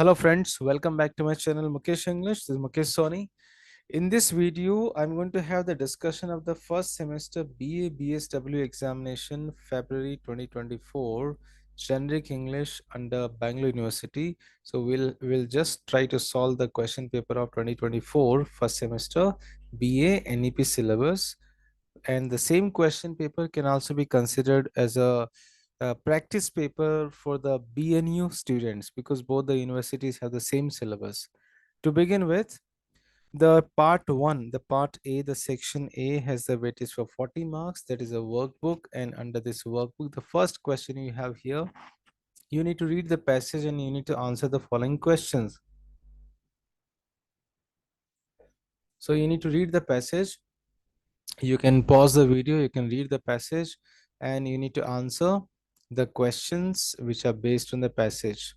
Hello friends, welcome back to my channel Mukesh English. This is Mukesh Soni. In this video, I'm going to have the discussion of the first semester BA BSW examination February 2024 Generic English under Bangalore University. So we'll just try to solve the question paper of 2024 first semester BA NEP syllabus, and the same question paper can also be considered as a practice paper for the BNU students because both the universities have the same syllabus. To begin with, the part 1, the part A, the section A has the weightage for 40 marks. That is a workbook, and under this workbook, the first question you have here, you need to read the passage and you need to answer the following questions. So you need to read the passage. You can pause the video, you can read the passage, and you need to answer the questions which are based on the passage.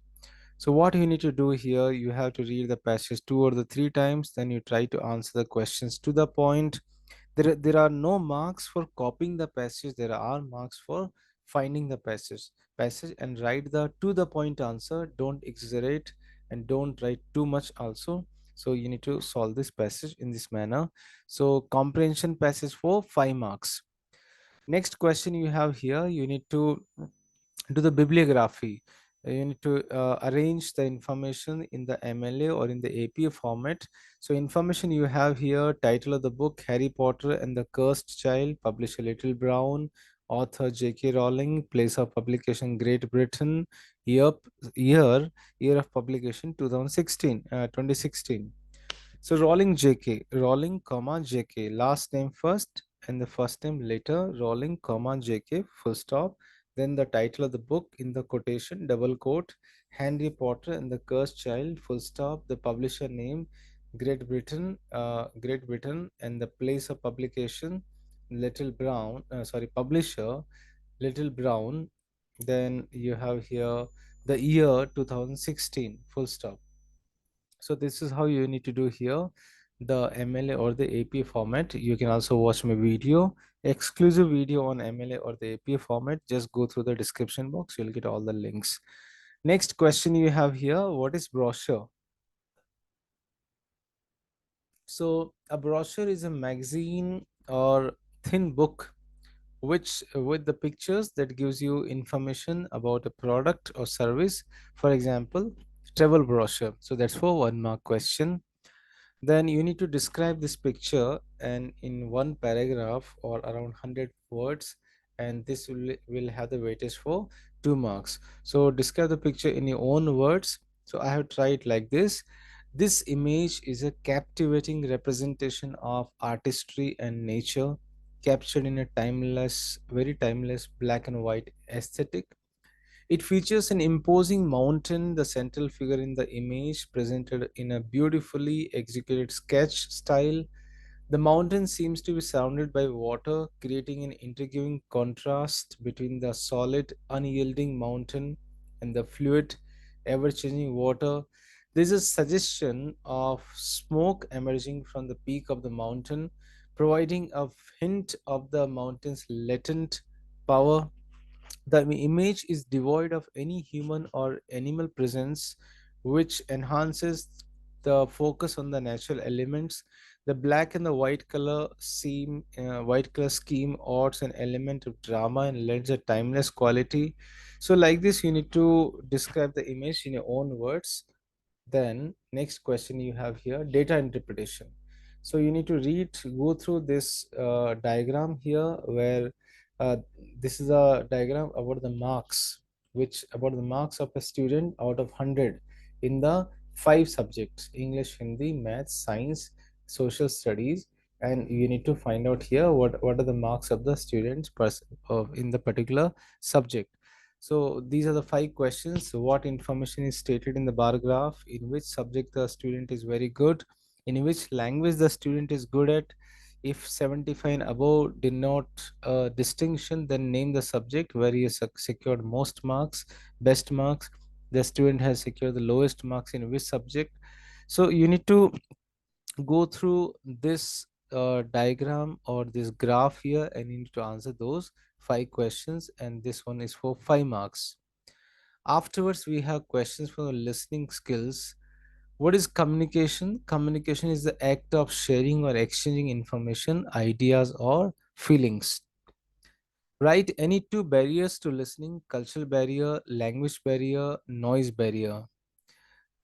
So what you need to do here, you have to read the passage 2 or 3 times, then you try to answer the questions to the point. There are no marks for copying the passage, there are marks for finding the passage and write the to the point answer. Don't exaggerate and don't write too much also. So you need to solve this passage in this manner. So comprehension passage for 5 marks. Next question you have here, you need to do the bibliography. You need to arrange the information in the MLA or in the APA format. So information you have here: title of the book Harry Potter and the Cursed Child, publisher Little Brown, author J.K. Rowling, place of publication Great Britain, year year year of publication 2016. So Rowling JK, Rowling, comma JK, last name first and the first name later, Rowling, comma JK, full stop. Then the title of the book in the quotation, double quote, Harry Potter and the Cursed Child, full stop. The publisher name, Great Britain, and the place of publication, Little Brown, publisher, Little Brown. Then you have here the year 2016, full stop. So this is how you need to do here, the MLA or the APA format. You can also watch my video, exclusive video on MLA or the APA format. Just go through the description box, you'll get all the links. Next question you have here, what is brochure? So a brochure is a magazine or thin book which with the pictures that gives you information about a product or service. For example, travel brochure. So that's for 1 mark question. Then you need to describe this picture and in one paragraph or around 100 words, and this will have the weightage for 2 marks. So describe the picture in your own words. So I have tried like this. This image is a captivating representation of artistry and nature, captured in a timeless, very timeless black and white aesthetic. It features an imposing mountain, the central figure in the image, presented in a beautifully executed sketch style. The mountain seems to be surrounded by water, creating an intriguing contrast between the solid, unyielding mountain and the fluid, ever changing water. There is a suggestion of smoke emerging from the peak of the mountain, providing a hint of the mountain's latent power. The image is devoid of any human or animal presence, which enhances the focus on the natural elements. The black and the white color scheme adds an element of drama and lends a timeless quality. So like this, you need to describe the image in your own words. Then next question you have here, data interpretation. So you need to go through this diagram here where uh, this is a diagram about the marks, which about the marks of a student out of 100 in the 5 subjects: English, Hindi, Maths, Science, Social Studies. And you need to find out here what are the marks of the students in the particular subject. So these are the 5 questions. So what information is stated in the bar graph? In which subject the student is very good? In which language the student is good at? If 75 and above denote distinction, then name the subject where he has secured most marks, best marks. The student has secured the lowest marks in which subject. So you need to go through this diagram or this graph here and you need to answer those 5 questions, and this one is for 5 marks. Afterwards, we have questions for the listening skills. What is communication? Communication is the act of sharing or exchanging information, ideas, or feelings. Right? Any two barriers to listening: cultural barrier, language barrier, noise barrier.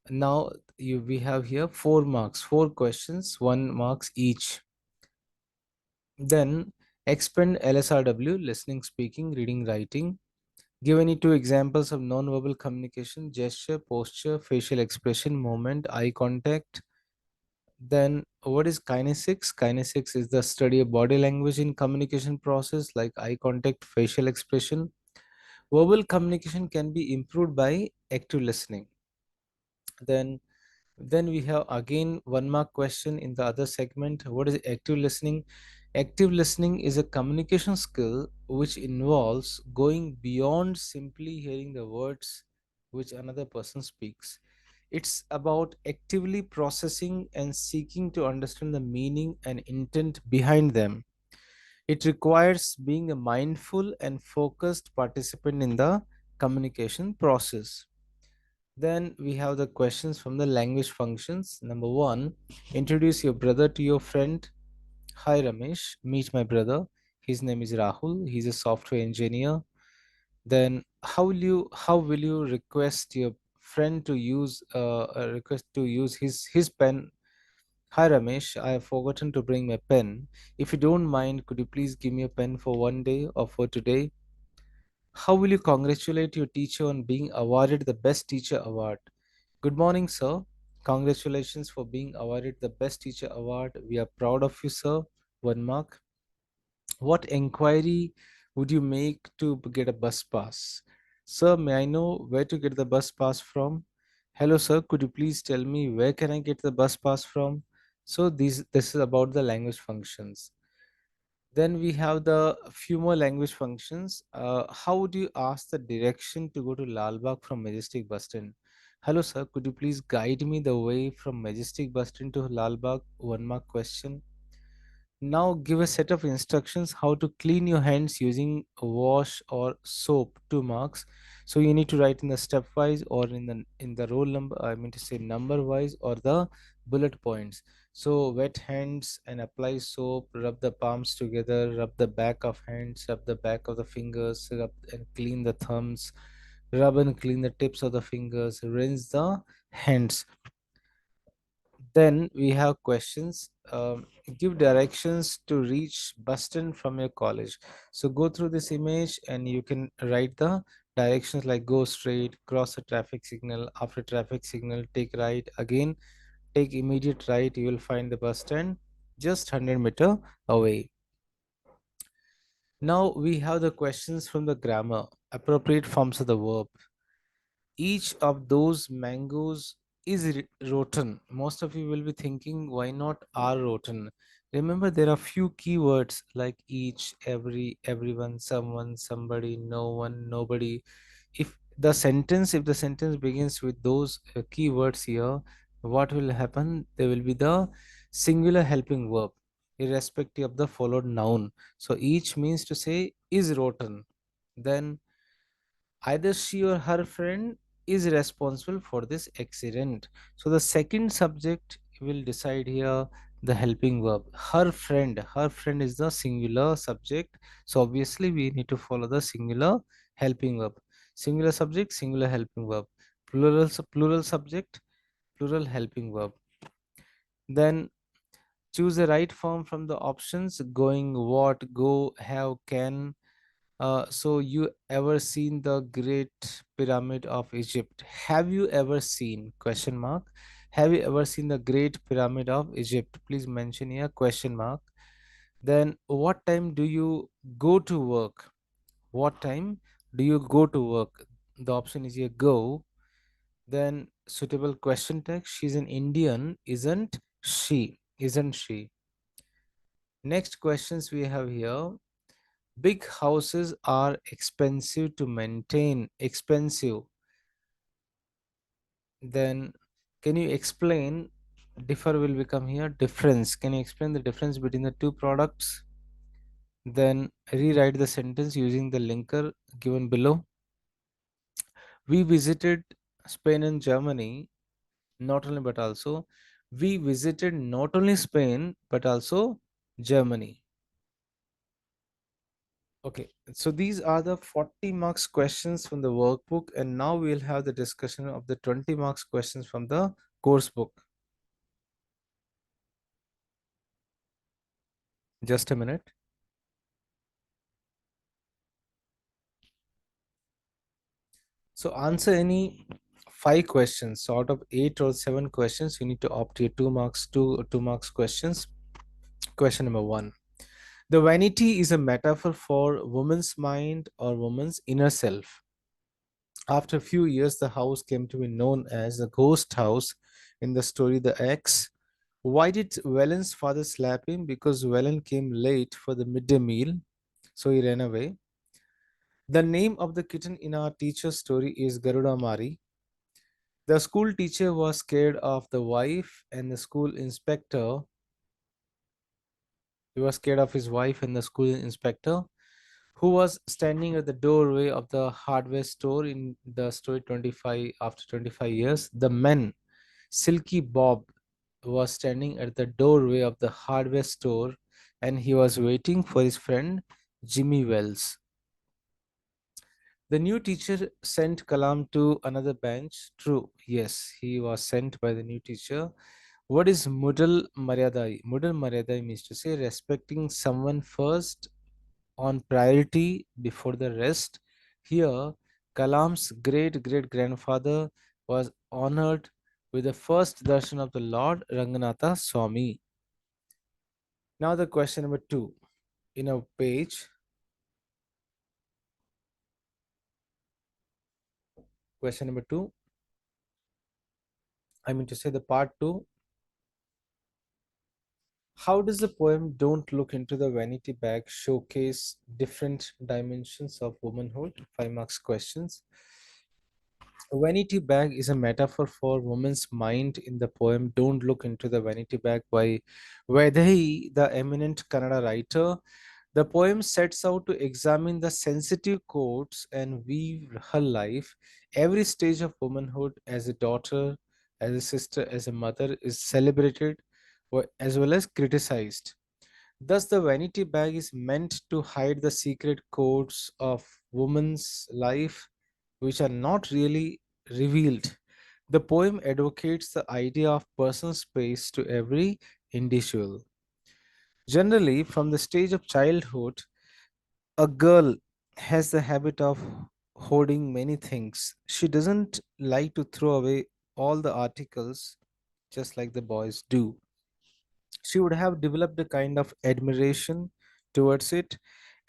Now we have here 4 marks, 4 questions, 1 marks each. Then expand LSRW: listening, speaking, reading, writing. Give any 2 examples of non-verbal communication: gesture, posture, facial expression, movement, eye contact. Then what is kinesics? Kinesics is the study of body language in communication process like eye contact, facial expression. Verbal communication can be improved by active listening. Then we have again 1 mark question in the other segment. What is active listening? Active listening is a communication skill which involves going beyond simply hearing the words which another person speaks. It's about actively processing and seeking to understand the meaning and intent behind them. It requires being a mindful and focused participant in the communication process. Then we have the questions from the language functions. Number one, introduce your brother to your friend. Hi Ramesh, meet my brother. His name is Rahul. He's a software engineer. Then how will you request your friend to use request to use his pen? Hi Ramesh, I have forgotten to bring my pen. If you don't mind, could you please give me a pen for one day or for today? How will you congratulate your teacher on being awarded the Best Teacher Award? Good morning, sir. Congratulations for being awarded the Best Teacher Award. We are proud of you, sir. 1 mark. What inquiry would you make to get a bus pass? Sir, may I know where to get the bus pass from? Hello, sir. Could you please tell me where can I get the bus pass from? So this is about the language functions. Then we have the few more language functions. How would you ask the direction to go to Lalbagh from Majestic Bus Stand? Hello, sir. Could you please guide me the way from Majestic Bus Stand to Lalbagh? 1 mark question. Now give a set of instructions how to clean your hands using a wash or soap. 2 marks. So you need to write in the stepwise or in the roll number. I mean to say number wise or the bullet points. So wet hands and apply soap. Rub the palms together. Rub the back of hands. Rub the back of the fingers. Rub and clean the thumbs. Rub and clean the tips of the fingers. Rinse the hands. Then we have questions. Give directions to reach Boston from your college. So go through this image and you can write the directions like go straight, cross a traffic signal, after traffic signal, take right, again take immediate right. You will find the bus stand just 100 meter away. Now we have the questions from the grammar, appropriate forms of the verb. Each of those mangoes is rotten. Most of you will be thinking, why not are rotten? Remember, there are few keywords like each, every, everyone, someone, somebody, no one, nobody. If the sentence begins with those keywords here, what will happen? There will be the singular helping verb, irrespective of the followed noun. So each means to say is rotten. Then either she or her friend is responsible for this accident. So the second subject will decide here the helping verb. Her friend is the singular subject. So obviously we need to follow the singular helping verb. Singular subject, singular helping verb. Plural subject, plural helping verb. Then choose the right form from the options: going, what, go, have, can. So you ever seen the Great Pyramid of Egypt? Have you ever seen? Question mark. Have you ever seen the Great Pyramid of Egypt? Please mention here question mark. Then what time do you go to work? What time do you go to work? The option is here go. Then suitable question text. She's an Indian, isn't she? Isn't she? Next questions we have here. Big houses are expensive to maintain. Expensive. Then can you explain? Differ will become here difference. Can you explain the difference between the two products? Then rewrite the sentence using the linker given below. We visited Spain and Germany, not only but also we visited not only Spain but also Germany. Okay, so these are the 40 marks questions from the workbook, and now we'll have the discussion of the 20 marks questions from the course book. Just a minute. So answer any five questions. So out of eight or seven questions, you need to opt your 2 marks, two marks questions. Question number one. The vanity is a metaphor for woman's mind or woman's inner self. After a few years, the house came to be known as the ghost house in the story The X. Why did Valen's father slap him? Because Valen came late for the midday meal, so he ran away. The name of the kitten in our teacher's story is Garuda Mari. The school teacher was scared of the wife, and the school inspector, he was scared of his wife and the school inspector, who was standing at the doorway of the hardware store in the story 25 after 25 years. The man, Silky Bob, was standing at the doorway of the hardware store, and he was waiting for his friend Jimmy Wells. The new teacher sent Kalam to another bench. True, yes, he was sent by the new teacher. What is Mudal Maryadai? Mudal Maryadai means to say respecting someone first on priority before the rest. Here, Kalam's great great grandfather was honored with the first darshan of the Lord Ranganatha Swami. Now, the question number two. In a page, question number two, I mean to say the part two. How does the poem Don't Look into the Vanity Bag showcase different dimensions of womanhood? 5 marks questions. A vanity bag is a metaphor for woman's mind in the poem Don't Look into the Vanity Bag by Vaidhi, the eminent Kannada writer. The poem sets out to examine the sensitive chords and weave her life. Every stage of womanhood, as a daughter, as a sister, as a mother, is celebrated as well as criticized. Thus, the vanity bag is meant to hide the secret codes of woman's life, which are not really revealed. The poem advocates the idea of personal space to every individual. Generally, from the stage of childhood, a girl has the habit of hoarding many things. She doesn't like to throw away all the articles just like the boys do. She would have developed a kind of admiration towards it.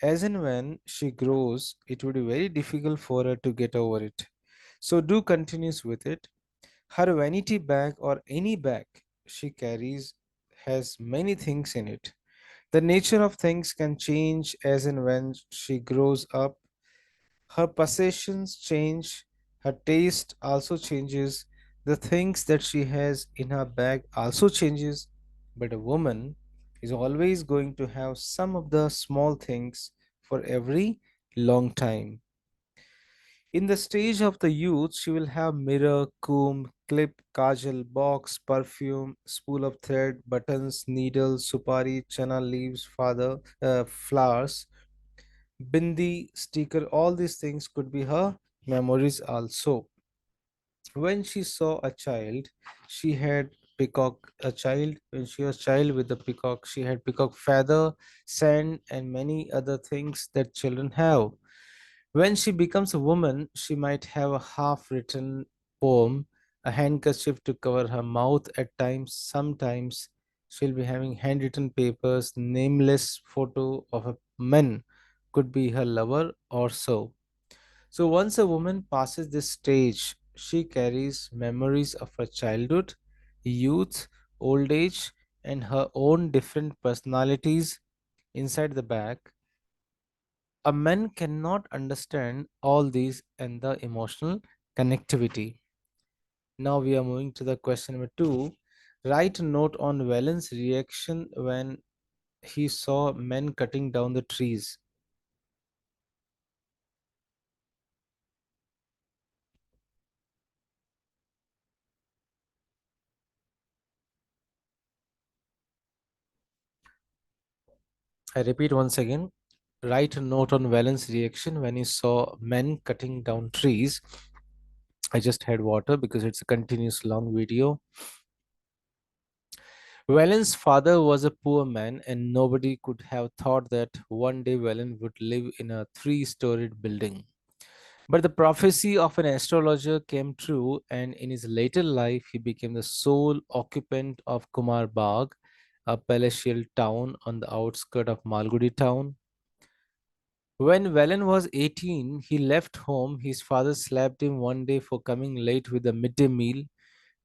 As and when she grows, it would be very difficult for her to get over it. So, do continues with it. Her vanity bag or any bag she carries has many things in it. The nature of things can change as and when she grows up. Her possessions change, her taste also changes, the things that she has in her bag also changes, but a woman is always going to have some of the small things for every long time. In the stage of the youth, she will have mirror, comb, clip, kajal, box, perfume, spool of thread, buttons, needles, supari, chana leaves, flowers, bindi, sticker. All these things could be her memories also. When she saw a child, she had peacock. A child, when she was child with the peacock, she had peacock feather, sand, and many other things that children have. When she becomes a woman, she might have a half written poem, a handkerchief to cover her mouth at times. Sometimes she'll be having handwritten papers, nameless photo of a man, could be her lover or so. So once a woman passes this stage, she carries memories of her childhood, youth, old age, and her own different personalities inside the bag. A man cannot understand all these and the emotional connectivity. Now we are moving to the question number two. Write a note on Valen's reaction when he saw men cutting down the trees. I repeat once again. Write a note on Valen's reaction when he saw men cutting down trees. I just had water because it's a continuous long video. Valen's father was a poor man, and nobody could have thought that one day Valen would live in a three-storied building. But the prophecy of an astrologer came true, and in his later life, he became the sole occupant of Kumar Bagh, a palatial town on the outskirts of Malgudi town. When Valen was 18, he left home. His father slapped him one day for coming late with the midday meal.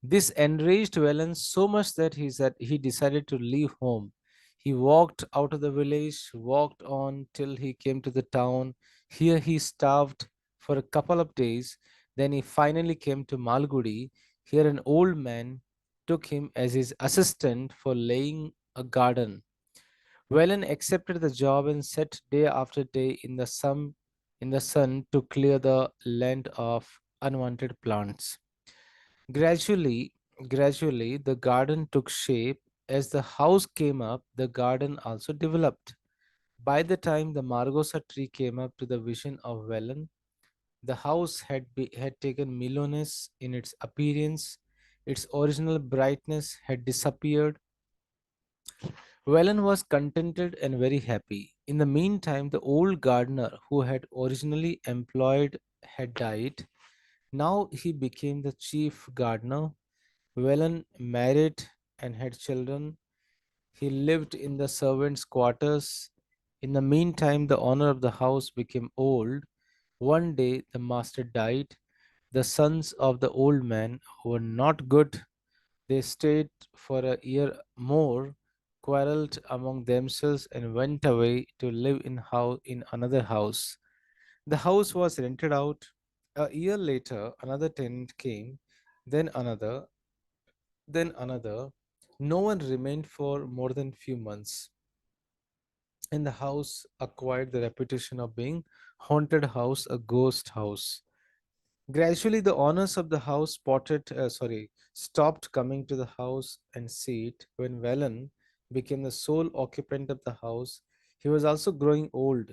This enraged Valen so much that he decided to leave home. He walked out of the village, walked on till he came to the town. Here he starved for a couple of days. Then he finally came to Malgudi. Here an old man took him as his assistant for laying a garden. Whelan accepted the job and sat day after day in the sun to clear the land of unwanted plants. Gradually, gradually, the garden took shape. As the house came up, the garden also developed. By the time the Margosa tree came up to the vision of Whelan, the house had taken mellowness in its appearance. Its original brightness had disappeared. Whelan was contented and very happy. In the meantime, the old gardener who had originally employed had died. Now he became the chief gardener. Whelan married and had children. He lived in the servants' quarters. In the meantime, the owner of the house became old. One day, the master died. The sons of the old man were not good. They stayed for a year more, quarreled among themselves, and went away to live in another house. The house was rented out. A year later, another tenant came, then another, then another. No one remained for more than few months, and the house acquired the reputation of being haunted house, a ghost house. Gradually, the owners of the house stopped coming to the house and see it. When Valen became the sole occupant of the house, he was also growing old.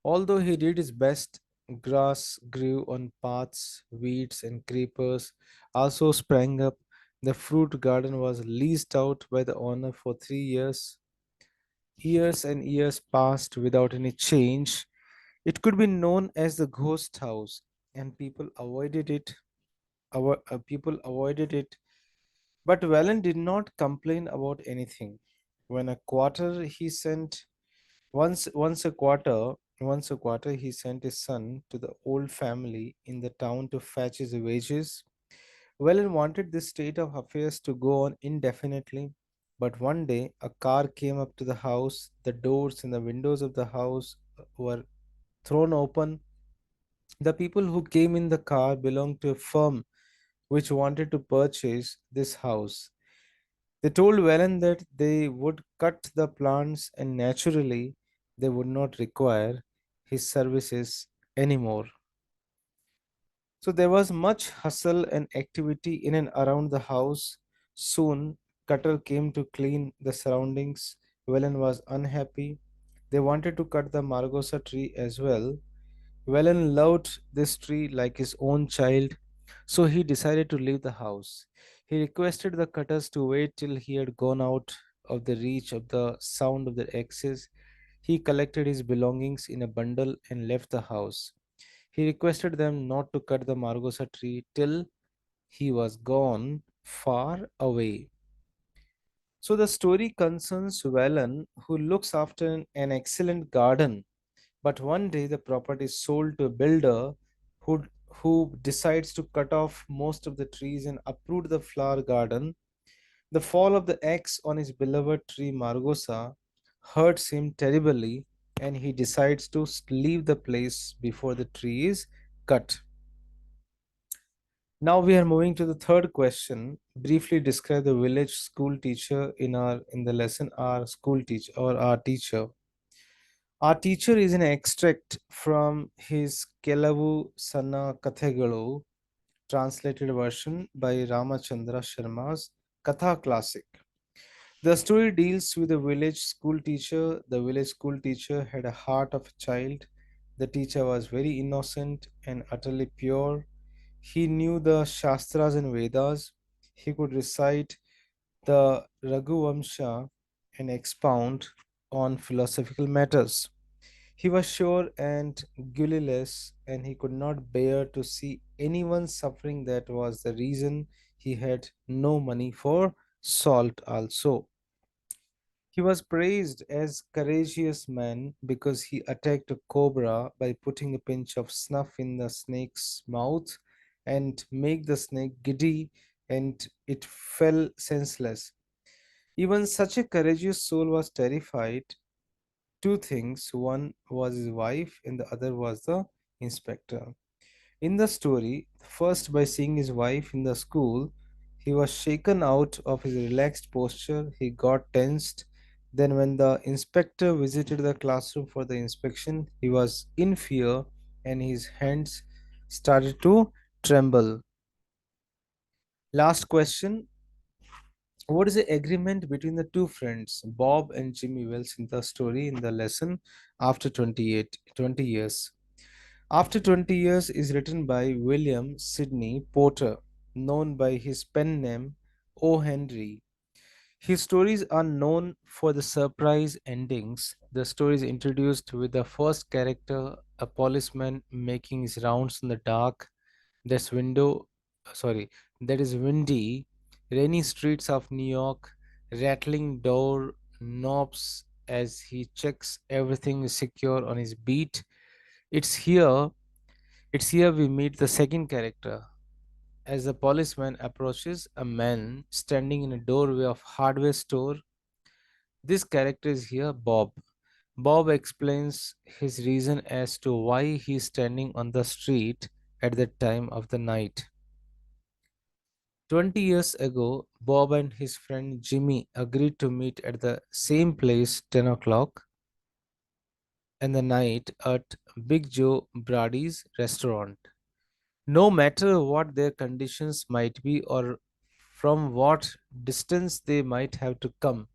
Although he did his best, grass grew on paths, weeds and creepers also sprang up. The fruit garden was leased out by the owner for 3 years. Years and years passed without any change. It could be known as the ghost house, and people avoided it. But Valen did not complain about anything. When a quarter he sent once a quarter he sent his son to the old family in the town to fetch his wages. Valen wanted this state of affairs to go on indefinitely. But one day a car came up to the house. The doors and the windows of the house were thrown open. The people who came in the car belonged to a firm which wanted to purchase this house. They told Valen that they would cut the plants and naturally they would not require his services anymore. So there was much hustle and activity in and around the house. Soon, Cutter came to clean the surroundings. Valen was unhappy. They wanted to cut the Margosa tree as well. Valen loved this tree like his own child, so he decided to leave the house. He requested the cutters to wait till he had gone out of the reach of the sound of their axes. He collected his belongings in a bundle and left the house. He requested them not to cut the Margosa tree till he was gone far away. So the story concerns Valen, who looks after an excellent garden, but one day the property is sold to a builder who who decides to cut off most of the trees and uproot the flower garden. The fall of the axe on his beloved tree Margosa hurts him terribly, and he decides to leave the place before the tree is cut. Now we are moving to the third question. Briefly describe the village school teacher in the lesson. Our school teacher or our teacher. Our teacher is an extract from his Kelavu Sanna Kathegalu, translated version by Ramachandra Sharma's Katha Classic. The story deals with a village school teacher. The village school teacher had a heart of a child. The teacher was very innocent and utterly pure. He knew the Shastras and Vedas. He could recite the Raghuvamsha and expound on philosophical matters. He was sure and guileless, and he could not bear to see anyone suffering. That was the reason he had no money for salt also. He was praised as courageous man because he attacked a cobra by putting a pinch of snuff in the snake's mouth and make the snake giddy and it fell senseless. Even such a courageous soul was terrified. Two things, one was his wife and the other was the inspector. In the story, first by seeing his wife in the school, he was shaken out of his relaxed posture. He got tensed. Then, when the inspector visited the classroom for the inspection, he was in fear and his hands started to tremble. Last question. What is the agreement between the two friends, Bob and Jimmy Wells, in the story in the lesson after 20 years? After 20 years is written by William Sidney Porter, known by his pen name O. Henry. His stories are known for the surprise endings. The story is introduced with the first character, a policeman making his rounds in the dark. That's window, sorry, that is windy, rainy streets of New York, rattling door knobs as he checks everything is secure on his beat. It's here it's here we meet the second character. As the policeman approaches a man standing in a doorway of hardware store, this character is here Bob. Bob explains his reason as to why he is standing on the street at that time of the night. 20 years ago, Bob and his friend Jimmy agreed to meet at the same place 10 o'clock in the night at Big Joe Brady's restaurant. No matter what their conditions might be or from what distance they might have to come,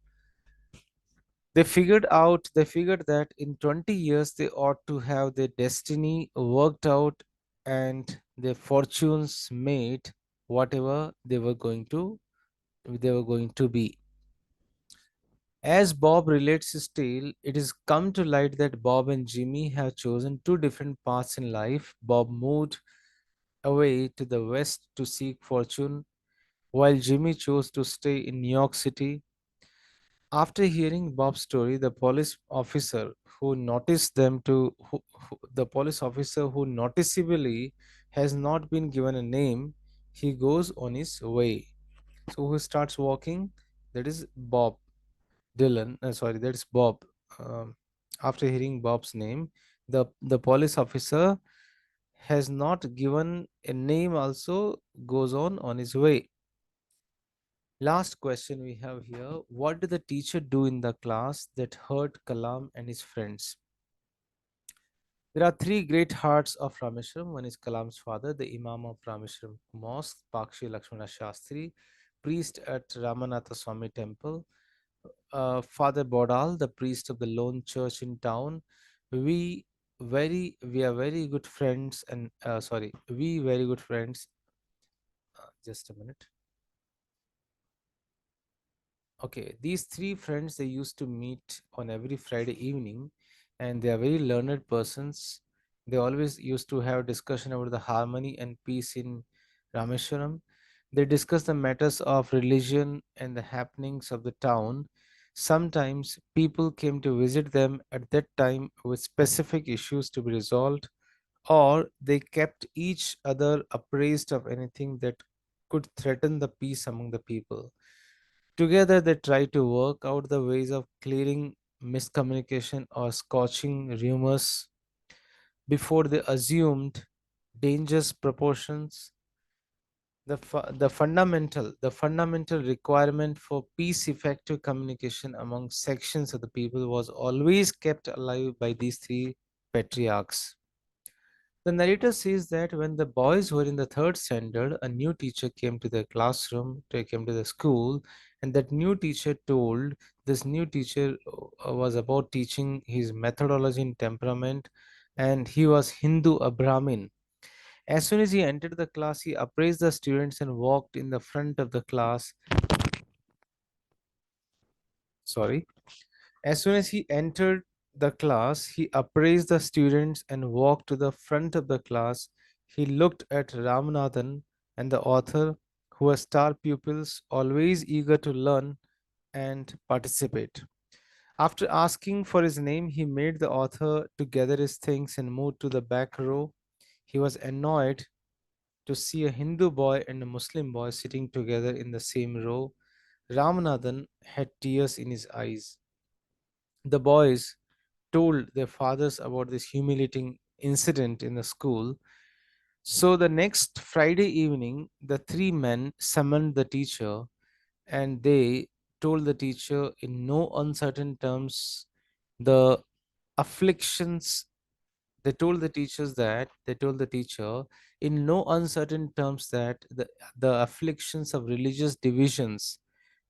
they figured that in 20 years they ought to have their destiny worked out and their fortunes made, whatever they were going to be. As Bob relates his tale, it is come to light that Bob and Jimmy have chosen two different paths in life. Bob moved away to the west to seek fortune, while Jimmy chose to stay in New York City. After hearing Bob's story, the police officer who noticeably has not been given a name, he goes on his way. So who starts walking? That is Bob Dylan. Sorry, that's Bob. Um, After hearing Bob's name, the police officer has not given a name. Also goes on his way. Last question we have here. What did the teacher do in the class that hurt Kalam and his friends? There are three great hearts of Rameshwaram. One is Kalam's father, the Imam of Rameshwaram Mosque, Pakshi Lakshmana Shastri, priest at Ramanatha Swami Temple, Father Bodal, the priest of the lone church in town. We we are very good friends, and we very good friends. Just a minute. Okay, these three friends they used to meet on every Friday evening, and they are very learned persons. They always used to have discussion about the harmony and peace in Rameshwaram. They discuss the matters of religion and the happenings of the town. Sometimes people came to visit them at that time with specific issues to be resolved, or they kept each other appraised of anything that could threaten the peace among the people. Together, they try to work out the ways of clearing miscommunication or squashing rumors before they assumed dangerous proportions. The fundamental requirement for peace effective communication among sections of the people was always kept alive by these three patriarchs. The narrator says that when the boys were in the third standard, a new teacher came to the classroom, came to the school, and that new teacher told this new teacher was about teaching his methodology and temperament, and he was Hindu, a Brahmin. As soon as he entered the class, he appraised the students and walked in the front of the class. Sorry. As soon as he entered the class, he appraised the students and walked to the front of the class. He looked at Ramanathan and the author, who were star pupils, always eager to learn and participate. After asking for his name, he made the author to gather his things and moved to the back row. He was annoyed to see a Hindu boy and a Muslim boy sitting together in the same row. Ramanathan had tears in his eyes. The boys told their fathers about this humiliating incident in the school. So the next Friday evening, the three men summoned the teacher and they told the teacher in no uncertain terms the afflictions. They told the teacher in no uncertain terms that the afflictions of religious divisions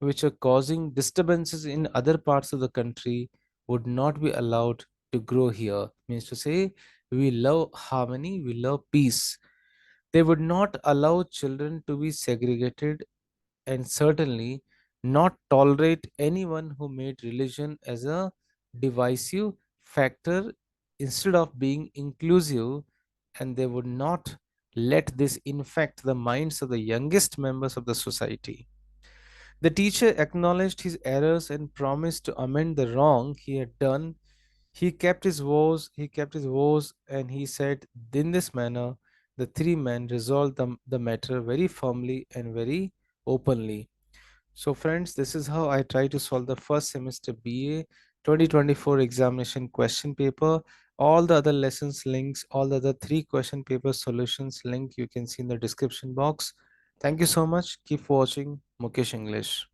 which are causing disturbances in other parts of the country would not be allowed to grow here. Means to say, we love harmony, we love peace. They would not allow children to be segregated and certainly not tolerate anyone who made religion as a divisive factor instead of being inclusive, and they would not let this infect the minds of the youngest members of the society. The teacher acknowledged his errors and promised to amend the wrong he had done. He kept his vows, and he said, in this manner, the three men resolved the matter very firmly and very openly. So, friends, this is how I try to solve the first semester BA 2024 examination question paper. All the other lessons links, all the other three question paper solutions link you can see in the description box. Thank you so much. Keep watching Mukesh English.